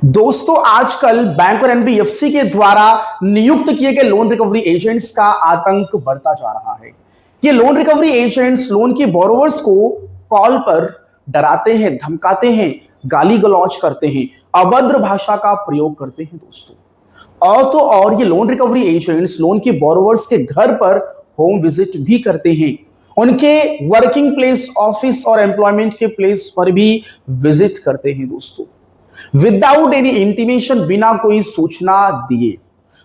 दोस्तों आजकल बैंक और एनबीएफसी के द्वारा नियुक्त किए गए लोन रिकवरी एजेंट्स का आतंक बढ़ता जा रहा है। ये लोन रिकवरी एजेंट्स लोन के बोरोवर्स को कॉल पर डराते हैं, धमकाते हैं, गाली गलौज करते हैं, अभद्र भाषा का प्रयोग करते हैं दोस्तों। और तो और ये लोन रिकवरी एजेंट्स लोन के बोरोवर्स के घर पर होम विजिट भी करते हैं, उनके वर्किंग प्लेस, ऑफिस और एम्प्लॉयमेंट के प्लेस पर भी विजिट करते हैं दोस्तों, विदाउट एनी इंटीमेशन, बिना कोई सूचना दिए,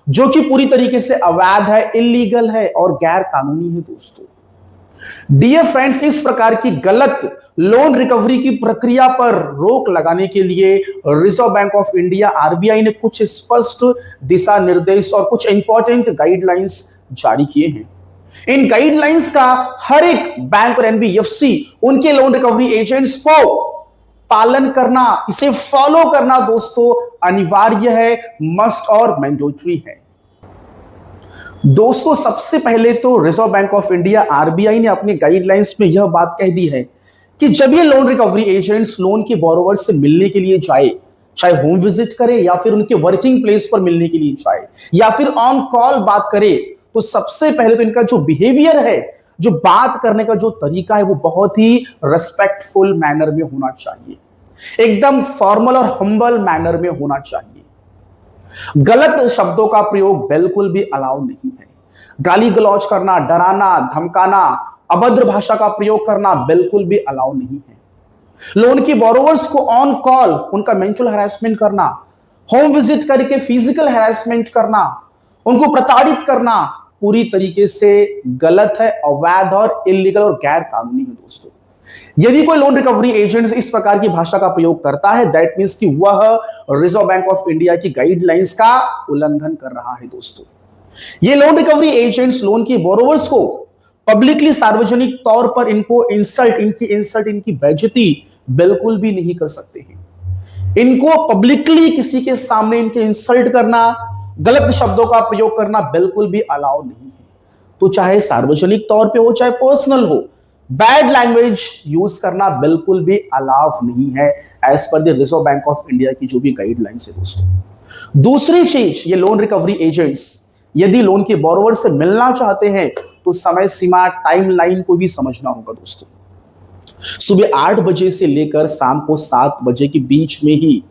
जो कि पूरी तरीके से अवैध है, इलीगल है और गैर कानूनी है दोस्तों। डियर फ्रेंड्स, इस प्रकार की गलत लोन रिकवरी की प्रक्रिया पर रोक लगाने के लिए reserve bank of India RBI ने कुछ स्पष्ट दिशा निर्देश और कुछ इंपॉर्टेंट गाइडलाइंस जारी किए हैं। इन गाइडलाइंस का हर एक बैंक और एनबीएफसी उनके लोन रिकवरी एजेंट्स को पालन करना, इसे फॉलो करना दोस्तों अनिवार्य है, मस्ट और मैंडेटरी है। दोस्तों सबसे पहले तो reserve bank of India RBI ने अपनी गाइडलाइंस में यह बात कह दी है कि जब ये लोन रिकवरी एजेंट्स लोन के बोरोवर से मिलने के लिए जाए, चाहे होम विजिट करे या फिर उनके वर्किंग प्लेस पर मिलने के लिए जाए या फिर ऑन कॉल बात करे, तो सबसे पहले तो इनका जो बिहेवियर है, जो बात करने का जो तरीका है, वो बहुत ही रेस्पेक्टफुल मैनर में होना चाहिए, एकदम फॉर्मल और हम्बल मैनर में होना चाहिए। गलत शब्दों का प्रयोग बिल्कुल भी अलाउ नहीं है। गाली गलौज करना, डराना, धमकाना, अभद्र भाषा का प्रयोग करना बिल्कुल भी अलाउ नहीं है। लोन के बोरोवर्स को ऑन कॉल उनका मेंटल हैरेसमेंट करना, होम विजिट करके फिजिकल हैरेसमेंट करना, उनको प्रताड़ित करना पूरी तरीके से गलत है, अवैध और इलीगल और गैर कानूनी है दोस्तों। यदि कोई लोन रिकवरी एजेंट इस प्रकार की भाषा का प्रयोग करता है, दैट मींस कि वह रिजर्व बैंक ऑफ इंडिया की गाइडलाइंस का उल्लंघन कर रहा है दोस्तों। ये लोन रिकवरी एजेंट्स लोन के बोरोवर्स को पब्लिकली, सार्वजनिक तौर पर इनको इनकी बेइज्जती बिल्कुल भी नहीं कर सकते हैं। इनको पब्लिकली किसी के सामने इनके इंसल्ट करना, गलत शब्दों का प्रयोग करना बिल्कुल भी अलाउ नहीं है। तो चाहे सार्वजनिक तौर पे हो, चाहे पर्सनल हो, बैड लैंग्वेज यूज करना बिल्कुल भी अलाउ नहीं है, एज पर the reserve bank of India की जो भी गाइडलाइंस है दोस्तों। दूसरी चीज, ये लोन रिकवरी एजेंट्स यदि लोन के बोरोवर से मिलना चाहते हैं तो समय सीमा, टाइमलाइन को भी समझना होगा दोस्तों। सुबह 8 बजे से लेकर शाम को 7 बजे के बीच में ही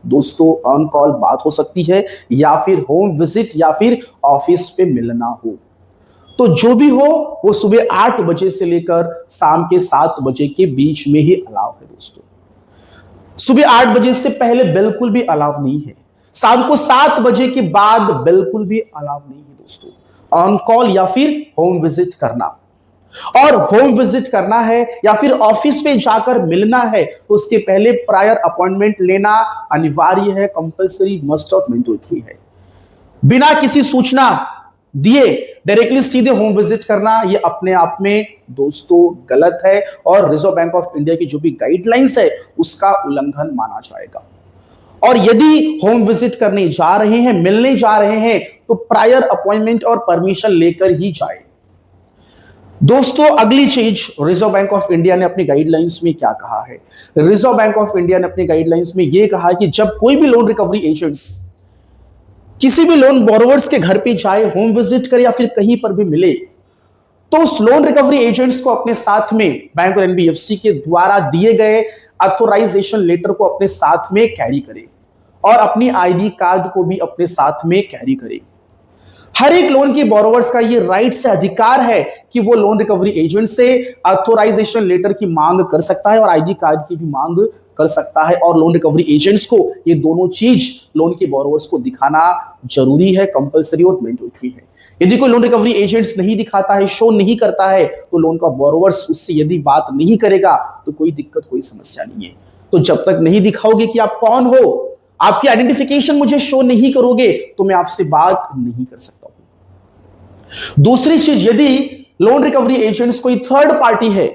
दोस्तों ऑन कॉल बात हो सकती है, या फिर होम विजिट या फिर ऑफिस पे मिलना हो, तो जो भी हो वो सुबह 8 बजे से लेकर शाम के 7 बजे के बीच में ही अलाउ है दोस्तों। सुबह 8 बजे से पहले बिल्कुल भी अलाउ नहीं है, शाम को 7 बजे के बाद बिल्कुल भी अलाउ नहीं है दोस्तों ऑन कॉल या फिर होम विजिट करना। और होम विजिट करना है या फिर ऑफिस पे जाकर मिलना है तो उसके पहले प्रायर अपॉइंटमेंट लेना अनिवार्य है, कंपल्सरी, मस्ट और मैंडेटरी है। बिना किसी सूचना दिए डायरेक्टली सीधे होम विजिट करना ये अपने आप में दोस्तों गलत है और रिजर्व बैंक ऑफ इंडिया की जो भी गाइडलाइंस है उसका उल्लंघन माना जाएगा। और यदि होम विजिट करने जा रहे हैं, मिलने जा रहे हैं, तो प्रायर अपॉइंटमेंट और परमिशन लेकर ही जाए। दोस्तों अगली चीज, रिजर्व बैंक ऑफ इंडिया ने अपनी गाइडलाइंस में क्या कहा है? रिजर्व बैंक ऑफ इंडिया ने अपनी गाइडलाइंस में यह कहा कि जब कोई भी लोन रिकवरी एजेंट्स किसी भी लोन बोरोवर्स के घर पे जाए, होम विजिट करे या फिर कहीं पर भी मिले, तो उस लोन रिकवरी एजेंट्स को अपने साथ में बैंक और एनबीएफसी के द्वारा दिए गए ऑथराइजेशन लेटर को अपने साथ में कैरी करे और अपनी आईडी कार्ड को भी अपने साथ में कैरी करे। हर एक लोन के बोरोवर्स का ये राइट से अधिकार है कि वो लोन रिकवरी एजेंट से ऑथराइजेशन लेटर की मांग कर सकता है और आईडी कार्ड की भी मांग कर सकता है। और लोन रिकवरी एजेंट्स को ये दोनों चीज लोन के बोरोवर्स को दिखाना जरूरी है, कंपलसरी और मैंडेटरी है। यदि कोई लोन रिकवरी एजेंट्स नहीं दिखाता है, शो नहीं करता है, तो लोन का बोरोवर्स उससे यदि बात नहीं करेगा तो कोई दिक्कत, कोई समस्या नहीं है। तो जब तक नहीं दिखाओगे कि आप कौन हो, आपकी आइडेंटिफिकेशन मुझे शो नहीं करोगे, तो मैं आपसे बात नहीं कर सकता हूं। दूसरी चीज, यदि लोन रिकवरी एजेंट्स कोई थर्ड पार्टी है,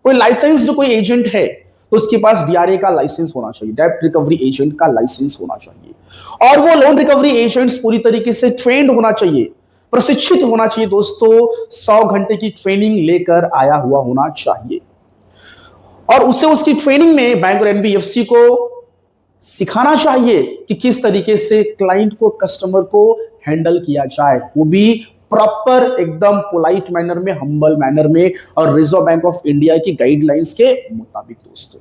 कोई लाइसेंस्ड कोई एजेंट है, तो उसके पास डीआरए का लाइसेंस होना चाहिए, डेब्ट रिकवरी एजेंट का लाइसेंस होना चाहिए। और वो लोन रिकवरी एजेंट्स पूरी तरीके से ट्रेंड होना चाहिए, प्रशिक्षित होना चाहिए दोस्तों, 100 घंटे की ट्रेनिंग लेकर आया हुआ होना चाहिए। और उसे उसकी ट्रेनिंग में बैंक और एनबीएफसी को सिखाना चाहिए कि किस तरीके से क्लाइंट को, कस्टमर को हैंडल किया जाए, वो भी प्रॉपर एकदम पोलाइट मैनर में, हम्बल मैनर में और रिजर्व बैंक ऑफ इंडिया की गाइडलाइंस के मुताबिक दोस्तों।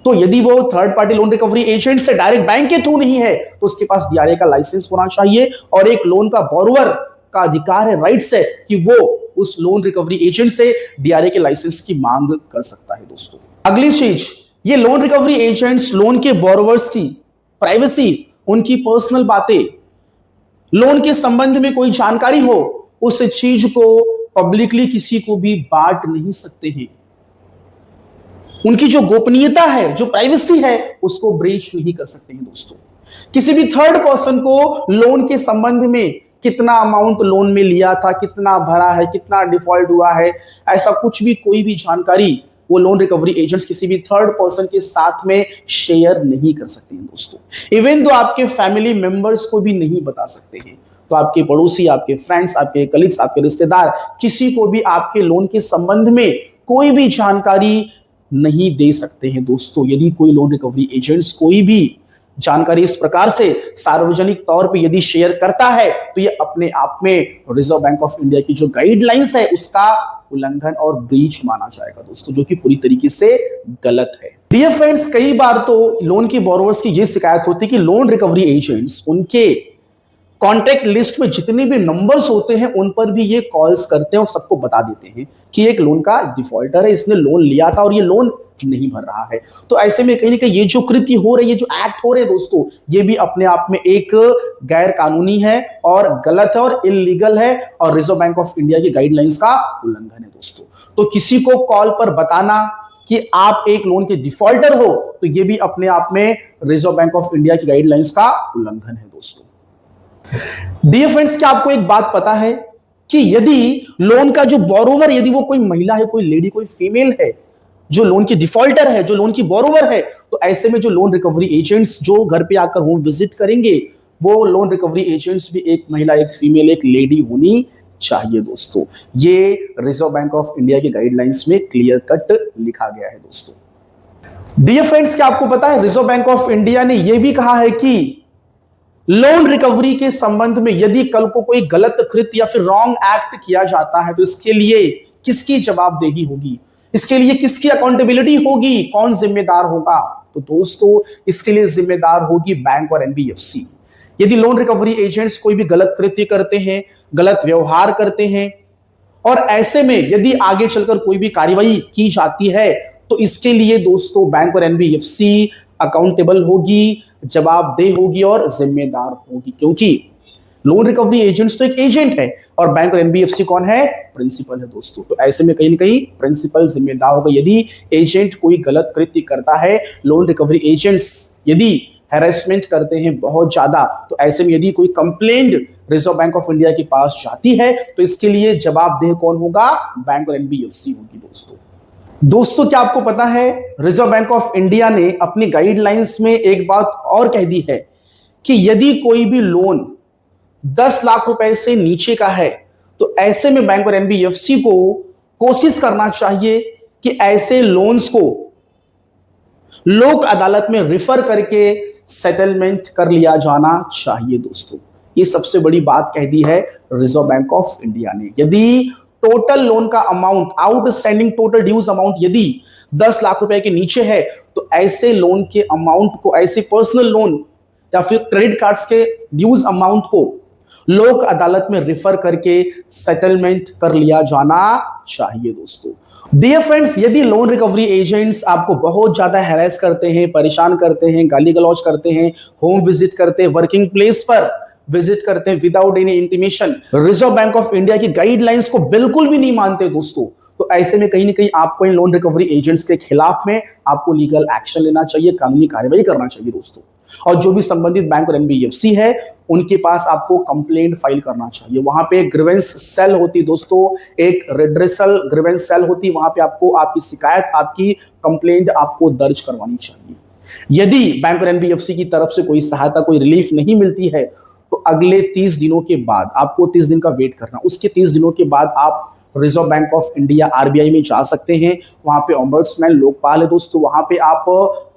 तो यदि वो third party loan recovery agent से डायरेक्ट बैंक के थ्रू नहीं है तो उसके पास डीआरए का लाइसेंस होना चाहिए और एक लोन का बोरोवर का अधिकार है, राइट्स है कि वो उस लोन रिकवरी एजेंट से डीआरए के लाइसेंस की मांग कर सकता है दोस्तों। अगली चीज, ये लोन रिकवरी एजेंट्स लोन के बोरोवर्स की प्राइवेसी, उनकी पर्सनल बातें, लोन के संबंध में कोई जानकारी हो, उस चीज को पब्लिकली किसी को भी बांट नहीं सकते हैं। उनकी जो गोपनीयता है, जो प्राइवेसी है, उसको ब्रीच नहीं कर सकते हैं दोस्तों। किसी भी थर्ड पर्सन को लोन के संबंध में, कितना अमाउंट लोन में लिया था, कितना भरा है, कितना डिफॉल्ट हुआ है, ऐसा कुछ भी कोई भी जानकारी वो लोन रिकवरी एजेंट्स किसी भी थर्ड पर्सन के साथ में शेयर नहीं कर सकते हैं दोस्तों। इवन तो आपके फैमिली मेंबर्स को भी नहीं बता सकते हैं। तो आपके पड़ोसी, आपके फ्रेंड्स, आपके कलीग्स, आपके रिश्तेदार, किसी को भी आपके लोन के संबंध में कोई भी जानकारी नहीं दे सकते हैं दोस्तों। यदि कोई लोन रिकवरी एजेंट्स कोई भी जानकारी इस प्रकार से सार्वजनिक तौर पे यदि शेयर करता है तो ये अपने आप में रिजर्व बैंक ऑफ इंडिया की जो गाइडलाइंस है उसका उल्लंघन और ब्रीच माना जाएगा दोस्तों, जो कि पूरी तरीके से गलत है। डियर फ्रेंड्स, कई बार तो लोन के बोरोवर्स की ये शिकायत होती है कि लोन रिकवरी एजेंट्स उनके कॉन्टैक्ट लिस्ट में जितने भी नंबर्स होते हैं उन पर भी ये कॉल्स करते हैं और सबको बता देते हैं कि एक लोन का डिफॉल्टर है, इसने लोन लिया था और ये लोन नहीं भर रहा है। तो ऐसे में कहीं ना कहीं ये जो कृत्य हो रही है, जो एक्ट हो रहे हैं दोस्तों, ये भी अपने आप में एक गैर कानूनी है और गलत है और इलीगल है और रिजर्व बैंक ऑफ इंडिया की गाइडलाइंस का उल्लंघन है दोस्तों। तो किसी को कॉल पर बताना कि आप एक लोन के डिफॉल्टर हो तो ये भी अपने आप में रिजर्व बैंक ऑफ इंडिया की गाइडलाइंस का उल्लंघन है दोस्तों। डियर फ्रेंड्स, क्या आपको एक बात पता है कि यदि लोन का जो बोरोवर, यदि वो कोई महिला है, कोई लेडी, कोई फीमेल है, जो लोन की डिफॉल्टर है, जो लोन की बोरोवर है, तो ऐसे में जो लोन रिकवरी एजेंट्स जो घर पे आकर होम विजिट करेंगे वो लोन रिकवरी एजेंट्स भी एक महिला, एक फीमेल, एक लेडी होनी चाहिए दोस्तों। ये रिजर्व बैंक ऑफ इंडिया की गाइडलाइंस में क्लियर कट लिखा गया है दोस्तों। डियर फ्रेंड्स, क्या आपको पता है रिजर्व बैंक ऑफ इंडिया ने यह भी कहा है कि लोन रिकवरी के संबंध में यदि कल को कोई गलत कृत्य या फिर रॉन्ग एक्ट किया जाता है तो इसके लिए किसकी जवाबदेही होगी, इसके लिए किसकी अकाउंटेबिलिटी होगी, कौन जिम्मेदार होगा? तो दोस्तों इसके लिए जिम्मेदार होगी बैंक और एनबीएफसी। यदि लोन रिकवरी एजेंट्स कोई भी गलत कृत्य करते हैं, गलत व्यवहार करते हैं और ऐसे में यदि आगे चलकर कोई भी कार्रवाई की जाती है तो इसके लिए दोस्तों बैंक और एनबीएफसी अकाउंटेबल होगी, जवाबदेह होगी और जिम्मेदार होगी, क्योंकि लोन रिकवरी एजेंट्स तो एक एजेंट है और बैंक और एनबीएफसी कौन है? प्रिंसिपल है दोस्तों। तो ऐसे में कहीं ना कहीं प्रिंसिपल जिम्मेदार होगा। यदि एजेंट कोई गलत कृत्य करता है, लोन रिकवरी एजेंट्स यदि हैरेसमेंट करते हैं बहुत ज्यादा, तो ऐसे में यदि कोई complaint reserve bank of India के पास जाती है तो इसके लिए जवाबदेह कौन होगा? बैंक और एनबीएफसी होगी दोस्तों। दोस्तों क्या आपको पता है रिजर्व बैंक ऑफ इंडिया ने अपनी गाइडलाइंस में एक बात और कह दी है कि यदि कोई भी लोन 10 लाख रुपए से नीचे का है तो ऐसे में बैंक और एनबीएफसी को कोशिश करना चाहिए कि ऐसे लोन्स को लोक अदालत में रिफर करके सेटलमेंट कर लिया जाना चाहिए दोस्तों। ये सबसे बड़ी बात कह दी है रिजर्व बैंक ऑफ इंडिया ने। यदि टोटल लोन का amount, outstanding total dues amount यदि 10 लाख रुपए के नीचे है तो ऐसे लोन के अमाउंट को, ऐसे पर्सनल लोन या फिर क्रेडिट कार्ड्स के ड्यूज अमाउंट को लोक अदालत में रिफर करके सेटलमेंट कर लिया जाना चाहिए दोस्तों। डियर फ्रेंड्स, यदि लोन रिकवरी एजेंट्स आपको बहुत ज्यादा हैरेस करते हैं, परेशान करते हैं, गाली गलौज करते हैं, होम विजिट करते हैं, वर्किंग प्लेस पर विजिट करते हैं without any intimation, reserve bank of India की गाइडलाइंस को बिल्कुल भी नहीं मानते दोस्तों, तो ऐसे में कहीं ना कहीं आपको इन लोन रिकवरी एजेंट्स के खिलाफ में आपको लीगल एक्शन लेना चाहिए, कानूनी कार्रवाई करना चाहिए दोस्तों। और जो भी संबंधित बैंक और एनबीएफसी है उनके पास आपको कंप्लेंट फाइल करना चाहिए। वहां पे एक ग्रीवेंस सेल होती दोस्तों, एक रेड्रेसल ग्रीवेंस सेल होती, वहां पे आपको आपकी शिकायत, आपकी कंप्लेंट आपको दर्ज करवानी चाहिए। यदि बैंक और एनबीएफसी की तरफ से कोई सहायता, कोई रिलीफ नहीं मिलती है तो अगले 30 दिनों के बाद आपको 30 दिन का वेट करना, उसके 30 दिनों के बाद आप reserve bank of India RBI में जा सकते हैं। वहां पे ओम्बड्समैन लोकपाल है दोस्तों, वहां पे आप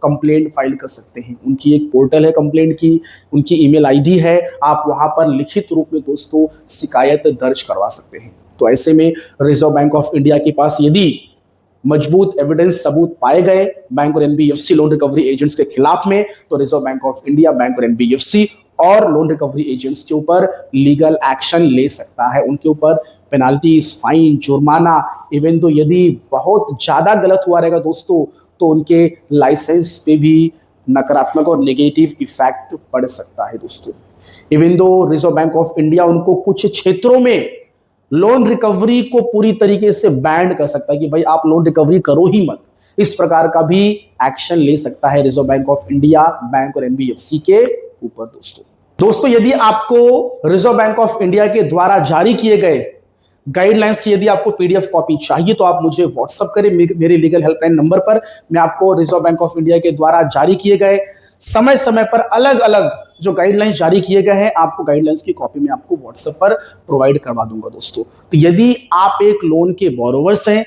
कंप्लेंट फाइल कर सकते हैं। उनकी एक पोर्टल है कंप्लेंट की, उनकी ईमेल आईडी है, आप वहां पर लिखित रूप में दोस्तों शिकायत दर्ज करवा सकते हैं। तो ऐसे में रिजर्व बैंक ऑफ इंडिया के पास यदि मजबूत एविडेंस सबूत पाए गए बैंक और एनबीएफसी लोन रिकवरी एजेंट्स के खिलाफ में, तो reserve bank of India bank और एनबीएफसी और लोन रिकवरी एजेंट्स के ऊपर लीगल एक्शन ले सकता है। उनके ऊपर पेनाल्टीज, फाइन, जुर्माना, इवन तो यदि बहुत ज्यादा गलत हुआ रहेगा दोस्तों तो उनके लाइसेंस पे भी नकारात्मक और नेगेटिव इफेक्ट पड़ सकता है दोस्तों। Even though reserve bank of India उनको कुछ क्षेत्रों में लोन रिकवरी को पूरी तरीके से बैंड कर सकता है कि भाई आप लोन रिकवरी करो ही मत, इस प्रकार का भी एक्शन ले सकता है reserve bank of India bank और एनबीएफसी के ऊपर दोस्तों यदि आपको रिजर्व बैंक ऑफ इंडिया के द्वारा जारी किए गए गाइडलाइंस की यदि आपको पीडीएफ कॉपी चाहिए तो आप मुझे व्हाट्सएप करें मेरे लीगल हेल्पलाइन नंबर पर। मैं आपको रिजर्व बैंक ऑफ इंडिया के द्वारा जारी किए गए समय समय पर अलग अलग जो गाइडलाइंस जारी किए गए हैं, आपको गाइडलाइंस की कॉपी मैं आपको व्हाट्सएप पर प्रोवाइड करवा दूंगा दोस्तों। तो यदि आप एक लोन के बोरोवर्स हैं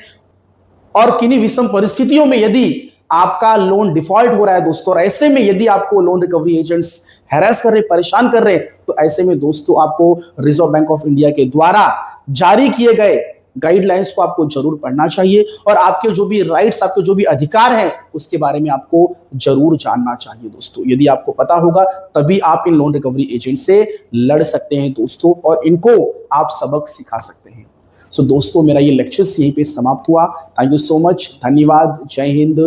और किन्हीं विषम परिस्थितियों में यदि आपका लोन डिफॉल्ट हो रहा है दोस्तों, और ऐसे में यदि आपको लोन रिकवरी एजेंट्स हैरेस कर रहे, परेशान कर रहे, तो ऐसे में दोस्तों आपको रिजर्व बैंक ऑफ इंडिया के द्वारा जारी किए गए गाइडलाइंस को आपको जरूर पढ़ना चाहिए और आपके जो भी राइट्स, आपके जो भी अधिकार हैं उसके बारे में आपको जरूर जानना चाहिए दोस्तों। यदि आपको पता होगा तभी आप इन लोन रिकवरी एजेंट से लड़ सकते हैं दोस्तों और इनको आप सबक सिखा सकते हैं। सो दोस्तों मेरा ये लेक्चर यहीं पे समाप्त हुआ। थैंक यू सो मच, धन्यवाद, जय हिंद,